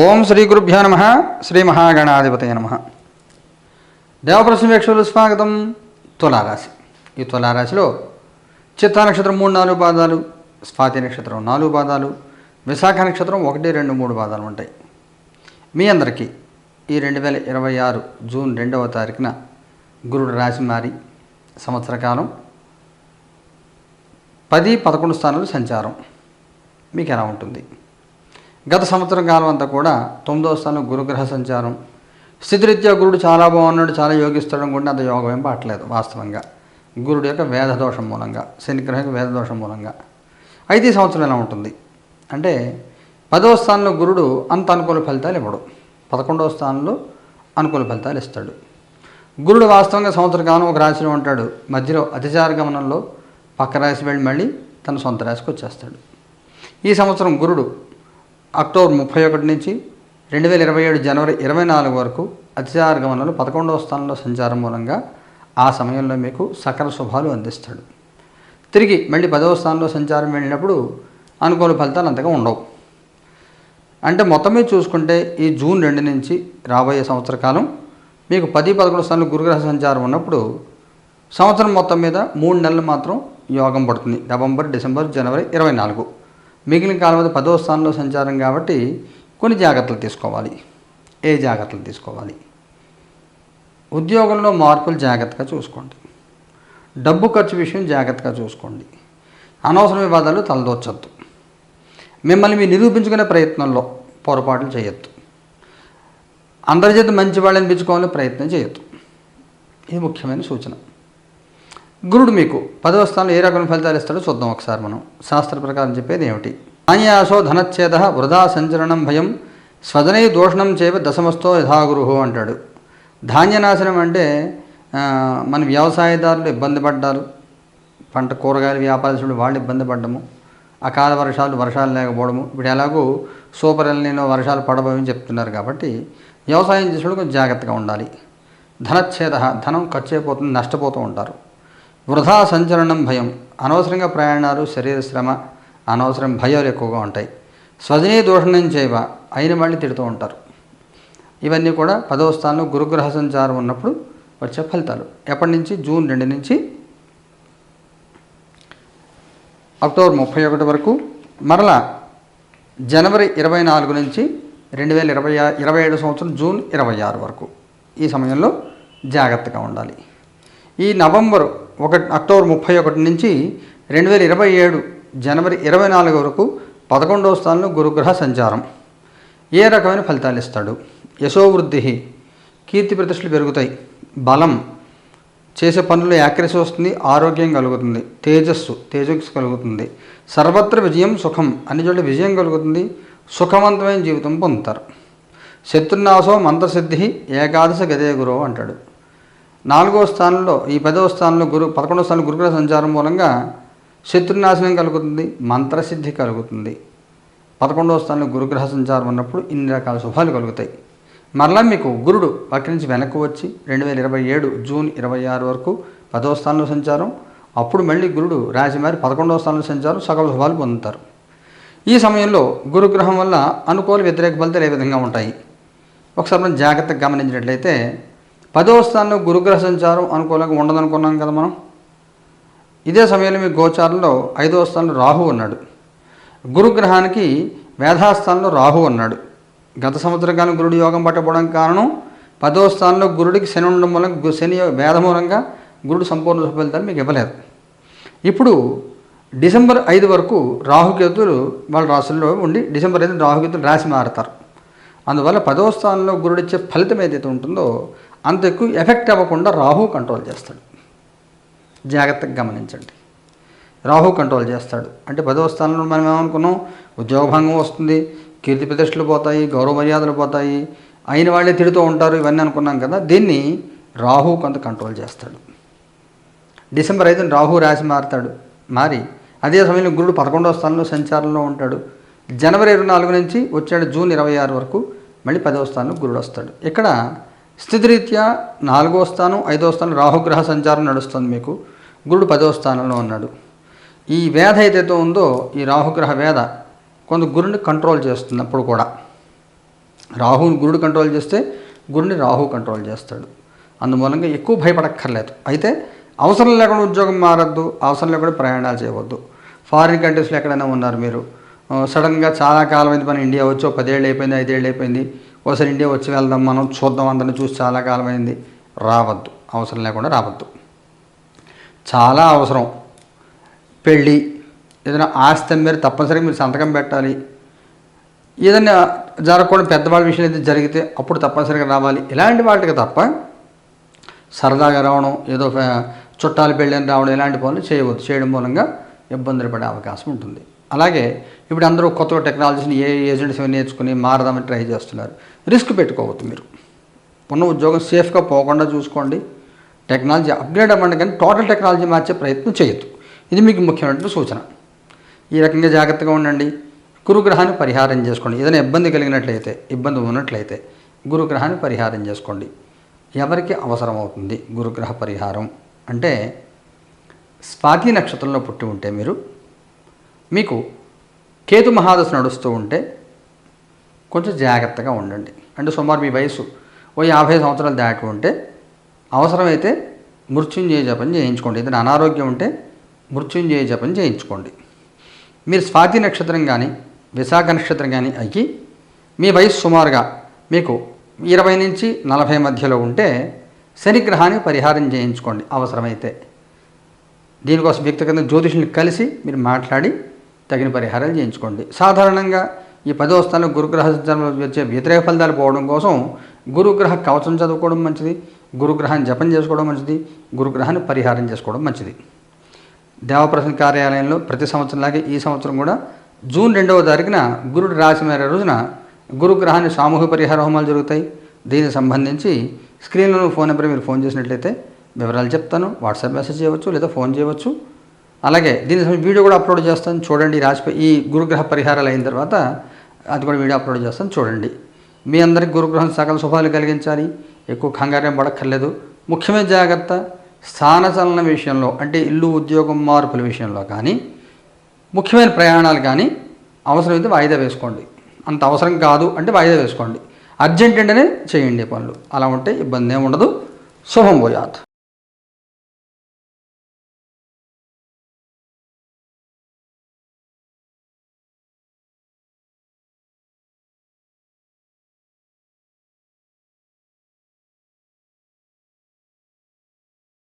ఓం శ్రీ గురుభ్యో నమ. శ్రీ మహాగణాధిపతయ నమ. దేవప్రశ్న వీక్షకులు స్వాగతం. తులారాశి. ఈ తులారాశిలో చిత్తా నక్షత్రం 3-4 పాదాలు, స్వాతి నక్షత్రం 4 పాదాలు, విశాఖ నక్షత్రం 1, 2, 3 పాదాలు ఉంటాయి. మీ అందరికీ ఈ 2026 జూన్ 2వ తారీఖున గురుడు రాశి మారి సంవత్సర కాలం 10-11 స్థానాలు సంచారం మీకు ఎలా ఉంటుంది? గత సంవత్సరం కాలం అంతా కూడా 9వ స్థానం గురుగ్రహ సంచారం. స్థితిరీత్యా గురుడు చాలా బాగున్నాడు, చాలా యోగిస్తాడు అనుకుంటే అంత యోగం ఏం పట్టలేదు. వాస్తవంగా గురుడు యొక్క వేద దోషం మూలంగా, శనిగ్రహం యొక్క వేద దోషం మూలంగా. అయితే ఈ సంవత్సరం ఎలా ఉంటుంది అంటే 10వ స్థానంలో గురుడు అంత అనుకూల ఫలితాలు ఇవ్వడు, 11వ స్థానంలో అనుకూల ఫలితాలు ఇస్తాడు. గురుడు వాస్తవంగా సంవత్సర కాలం ఒక రాశిలో ఉంటాడు, మధ్యలో అతిచార గమనంలో పక్క రాశి వెళ్ళి మళ్ళీ తన సొంత రాశికి వచ్చేస్తాడు. ఈ సంవత్సరం గురుడు అక్టోబర్ 31 నుంచి 2027 జనవరి 24 వరకు అతిచార గమనంలో 11వ స్థానంలో సంచారం మూలంగా ఆ సమయంలో మీకు సకల శుభాలు అందిస్తాడు. తిరిగి మళ్ళీ 10వ స్థానంలో సంచారం వెళ్ళినప్పుడు అనుకూల ఫలితాలు అంతగా ఉండవు. అంటే మొత్తం మీద చూసుకుంటే ఈ జూన్ 2 నుంచి రాబోయే సంవత్సర కాలం మీకు 10-11 స్థానంలో గురుగ్రహ సంచారం ఉన్నప్పుడు సంవత్సరం మొత్తం మీద 3 నెలలు మాత్రం యోగం పడుతుంది. నవంబర్, డిసెంబర్, జనవరి 24. మిగిలిన కాలం మీద 10వ స్థానంలో సంచారం కాబట్టి కొన్ని జాగ్రత్తలు తీసుకోవాలి. ఏ జాగ్రత్తలు తీసుకోవాలి? ఉద్యోగంలో మార్పులు జాగ్రత్తగా చూసుకోండి. డబ్బు ఖర్చు విషయం జాగ్రత్తగా చూసుకోండి. అనవసర వివాదాలు తలదోచొద్దు. మిమ్మల్ని మీరు నిరూపించుకునే ప్రయత్నంలో పొరపాట్లు చేయొద్దు. అందరి చేత మంచి వాళ్ళని అనిపించుకోవాలని ప్రయత్నం చేయొద్దు. ఇది ముఖ్యమైన సూచన. గురుడు మీకు 10వ స్థానంలో ఏ రకమైన ఫలితాలు ఇస్తాడో చూద్దాం ఒకసారి. మనం శాస్త్ర ప్రకారం చెప్పేది ఏమిటి? ధాన్యాసో ధనచ్ఛేద వృధా సంచరణం భయం స్వదనై దోషణం చేవ దశమస్థో యథాగురు అంటాడు. ధాన్యనాశనం అంటే మన వ్యవసాయదారులు ఇబ్బంది పడ్డారు, పంట కూరగాయల వ్యాపారస్తులు వాళ్ళు ఇబ్బంది పడ్డము, అకాల వర్షాలు లేకపోవడము. ఇప్పుడు ఎలాగో సూపర్ ఎల్నినో వర్షాలు పడబోయని చెప్తున్నారు కాబట్టి వ్యవసాయం చేసేవాళ్ళు కొంచెం జాగ్రత్తగా ఉండాలి. ధనచ్ఛేద, ధనం ఖర్చు అయిపోతుంది, నష్టపోతూ ఉంటారు. వృధా సంచరణం భయం, అనవసరంగా ప్రయాణాలు, శరీర శ్రమ, అనవసరం భయాలు ఎక్కువగా ఉంటాయి. స్వజనీ దోషణం చేయవ, అయిన మళ్ళీ తిడుతూ ఉంటారు. ఇవన్నీ కూడా 10వ స్థానంలో గురుగ్రహ సంచారం ఉన్నప్పుడు వచ్చే ఫలితాలు. ఎప్పటి నుంచి? జూన్ 2 నుంచి అక్టోబర్ 31 వరకు, మరలా జనవరి 24 నుంచి 2027 సంవత్సరం జూన్ 26 వరకు. ఈ సమయంలో జాగ్రత్తగా ఉండాలి. ఈ అక్టోబర్ 31 నుంచి 2027 జనవరి 24 వరకు 11వ స్థానంలో గురుగ్రహ సంచారం ఏ రకమైన ఫలితాలు ఇస్తాడు? యశోవృద్ధి, కీర్తి ప్రతిష్టలు పెరుగుతాయి. బలం, చేసే పనుల్లో యాక్యురసీ వస్తుంది, ఆరోగ్యం కలుగుతుంది, తేజస్సు కలుగుతుంది. సర్వత్ర విజయం, సుఖం, అన్ని చోట్ల విజయం కలుగుతుంది, సుఖవంతమైన జీవితం పొందుతారు. శత్రునాశో మంత్రసిద్ధి ఏకాదశ గదే గురువు అంటాడు. 4వ స్థానంలో ఈ 10వ స్థానంలో 11వ స్థానంలో గురుగ్రహ సంచారం మూలంగా శత్రునాశనం కలుగుతుంది, మంత్రసిద్ధి కలుగుతుంది. 11వ స్థానంలో గురుగ్రహ సంచారం ఉన్నప్పుడు ఇన్ని రకాల శుభాలు కలుగుతాయి. మరలా మీకు గురుడు అక్కడి నుంచి వెనక్కి వచ్చి 2027 జూన్ 26 వరకు 10వ స్థానంలో సంచారం, అప్పుడు మళ్ళీ గురుడు రాశి మారి 11వ స్థానంలో సంచారం, సకల శుభాలు పొందుతారు. ఈ సమయంలో గురుగ్రహం వల్ల అనుకూల వ్యతిరేక ఫలితాలు ఏ విధంగా ఉంటాయి ఒకసారి మనం జాగ్రత్తగా గమనించినట్లయితే 10వ స్థానంలో గురుగ్రహ సంచారం అనుకూలంగా ఉండదనుకున్నాం కదా మనం. ఇదే సమయంలో మీ గోచారంలో 5వ స్థానంలో రాహు ఉన్నాడు. గురుగ్రహానికి వేధాస్థానంలో రాహు ఉన్నాడు. గత సంవత్సర కాలం గురుడు యోగం పట్టకపోవడానికి కారణం 10వ స్థానంలో గురుడికి శని ఉండడం మూలంగా, శని వేధ మూలంగా గురుడు సంపూర్ణ శుభ ఫలితాలు మీకు ఇవ్వలేదు. ఇప్పుడు డిసెంబర్ 5 వరకు రాహుకేతులు వాళ్ళ రాశుల్లో ఉండి డిసెంబర్ 5 రాహుకేతులు రాశి మారుతారు. అందువల్ల 10వ స్థానంలో గురుడిచ్చే ఫలితం ఏదైతే ఉంటుందో అంత ఎక్కువ ఎఫెక్ట్ అవ్వకుండా రాహు కంట్రోల్ చేస్తాడు. జాగ్రత్తగా గమనించండి. రాహు కంట్రోల్ చేస్తాడు అంటే 10వ స్థానంలో మనం ఏమనుకున్నాం, ఉద్యోగభంగం వస్తుంది, కీర్తి ప్రతిష్టలు పోతాయి, గౌరవ మర్యాదలు పోతాయి, అయిన వాళ్ళే తిడుతూ ఉంటారు, ఇవన్నీ అనుకున్నాం కదా. దీన్ని రాహు కొంత కంట్రోల్ చేస్తాడు. డిసెంబర్ 5 రాహు రాశి మారి అదే సమయంలో గురుడు 11వ స్థానంలో సంచారంలో ఉంటాడు. జనవరి 24 నుంచి వచ్చాడు జూన్ 26 వరకు మళ్ళీ 10వ స్థానంలో గురుడు వస్తాడు. ఇక్కడ స్థితిరీత్యా 4వ స్థానం, 5వ స్థానం రాహుగ్రహ సంచారం నడుస్తుంది. మీకు గురుడు 10వ స్థానంలో ఉన్నాడు. ఈ వేధ ఏదైతే ఉందో ఈ రాహుగ్రహ వేధ కొంత గురుడిని కంట్రోల్ చేస్తుంది. అప్పుడు కూడా రాహుని గురుడు కంట్రోల్ చేస్తే గురుని రాహు కంట్రోల్ చేస్తాడు. అందుమూలంగా ఎక్కువ భయపడక్కర్లేదు. అయితే అవసరం లేకుండా ఉద్యోగం మారద్దు, అవసరం లేకుండా ప్రయాణాలు చేయవద్దు. ఫారిన్ కంట్రీస్లో ఎక్కడైనా ఉన్నారు మీరు, సడన్గా చాలా కాలం అయింది మన ఇండియా వచ్చి 10 ఏళ్ళు అయిపోయింది, 5 ఏళ్ళు అయిపోయింది, ఒకసారి ఇండియా వచ్చి వెళ్దాం, మనం చూద్దాం, అందరిని చూసి చాలా కాలం అయింది, రావద్దు. అవసరం లేకుండా రావద్దు. చాలా అవసరం, పెళ్ళి, ఏదైనా ఆస్తి మీరు తప్పనిసరిగా మీరు సంతకం పెట్టాలి, ఏదైనా జరగకూడదు పెద్దవాళ్ళ విషయం అయితే జరిగితే అప్పుడు తప్పనిసరిగా రావాలి. ఇలాంటి వాటికి తప్ప సరదాగా రావడం, ఏదో చుట్టాలు పెళ్ళని రావడం, ఇలాంటి పనులు చేయవద్దు. చేయడం మూలంగా ఇబ్బందులు పడే అవకాశం ఉంటుంది. అలాగే ఇప్పుడు అందరూ కొత్త టెక్నాలజీని ఏజెంట్స్ నేర్చుకుని మారదామని ట్రై చేస్తున్నారు. రిస్క్ పెట్టుకోవద్దు. మీరు ఉన్న ఉద్యోగం సేఫ్గా పోకుండా చూసుకోండి. టెక్నాలజీ అప్గ్రేడ్ అవ్వండి, కానీ టోటల్ టెక్నాలజీ మార్చే ప్రయత్నం చేయొద్దు. ఇది మీకు ముఖ్యమైన సూచన. ఈ రకంగా జాగ్రత్తగా ఉండండి. గురుగ్రహాన్ని పరిహారం చేసుకోండి. ఏదైనా ఇబ్బంది కలిగినట్లయితే, ఇబ్బంది ఉన్నట్లయితే గురుగ్రహాన్ని పరిహారం చేసుకోండి. ఎవరికి అవసరం అవుతుంది గురుగ్రహ పరిహారం అంటే, స్వాతి నక్షత్రంలో పుట్టి ఉంటే మీకు కేతు మహాదశ నడుస్తూ ఉంటే కొంచెం జాగ్రత్తగా ఉండండి. అంటే సుమారు మీ వయసు 50 సంవత్సరాలు దాటి ఉంటే అవసరమైతే మృత్యుంజయ జపం చేయించుకోండి. ఏదైనా అనారోగ్యం ఉంటే మృత్యుంజయ జపం చేయించుకోండి. మీరు స్వాతి నక్షత్రం కానీ విశాఖ నక్షత్రం కానీ అయ్యి మీ వయసు సుమారుగా మీకు 20 నుంచి 40 మధ్యలో ఉంటే శనిగ్రహాన్ని పరిహారం చేయించుకోండి అవసరమైతే. దీనికోసం వ్యక్తిగత జ్యోతిషుల్ని కలిసి మీరు మాట్లాడి తగిన పరిహారాలు చేయించుకోండి. సాధారణంగా ఈ 10వ స్థానంలో గురుగ్రహ సంచారంలో వచ్చే వ్యతిరేక ఫలితాలు పోవడం కోసం గురుగ్రహ కవచం చదువుకోవడం మంచిది, గురుగ్రహాన్ని జపం చేసుకోవడం మంచిది, గురుగ్రహాన్ని పరిహారం చేసుకోవడం మంచిది. దేవప్రసన్న కార్యాలయంలో ప్రతి సంవత్సరంలాగే ఈ సంవత్సరం కూడా జూన్ 2వ తారీఖున గురుడు రాశి మారే రోజున గురుగ్రహాన్ని సామూహిక పరిహార హోమాలు జరుగుతాయి. దీనికి సంబంధించి స్క్రీన్లో ఫోన్ నెంబర్ మీరు ఫోన్ చేసినట్లయితే వివరాలు చెప్తాను. వాట్సాప్ మెసేజ్ చేయవచ్చు లేదా ఫోన్ చేయవచ్చు. అలాగే దీని వీడియో కూడా అప్లోడ్ చేస్తాను చూడండి. ఈ గురుగ్రహ పరిహారాలు అయిన తర్వాత అది కూడా వీడియో అప్లోడ్ చేస్తాను చూడండి. మీ అందరికీ గురుగ్రహం సకల శుభాలు కలిగించాలి. ఎక్కువ కంగారేం పడక్కర్లేదు. ముఖ్యమైన జాగ్రత్త స్థానచలన విషయంలో, అంటే ఇల్లు ఉద్యోగం మార్పుల విషయంలో కానీ, ముఖ్యమైన ప్రయాణాలు కానీ అవసరమైతే వాయిదా వేసుకోండి. అంత అవసరం కాదు అంటే వాయిదా వేసుకోండి. అర్జెంట్ అంటేనే చేయండి పనులు. అలా ఉంటే ఇబ్బంది ఏమి ఉండదు. శుభం భూయాత్.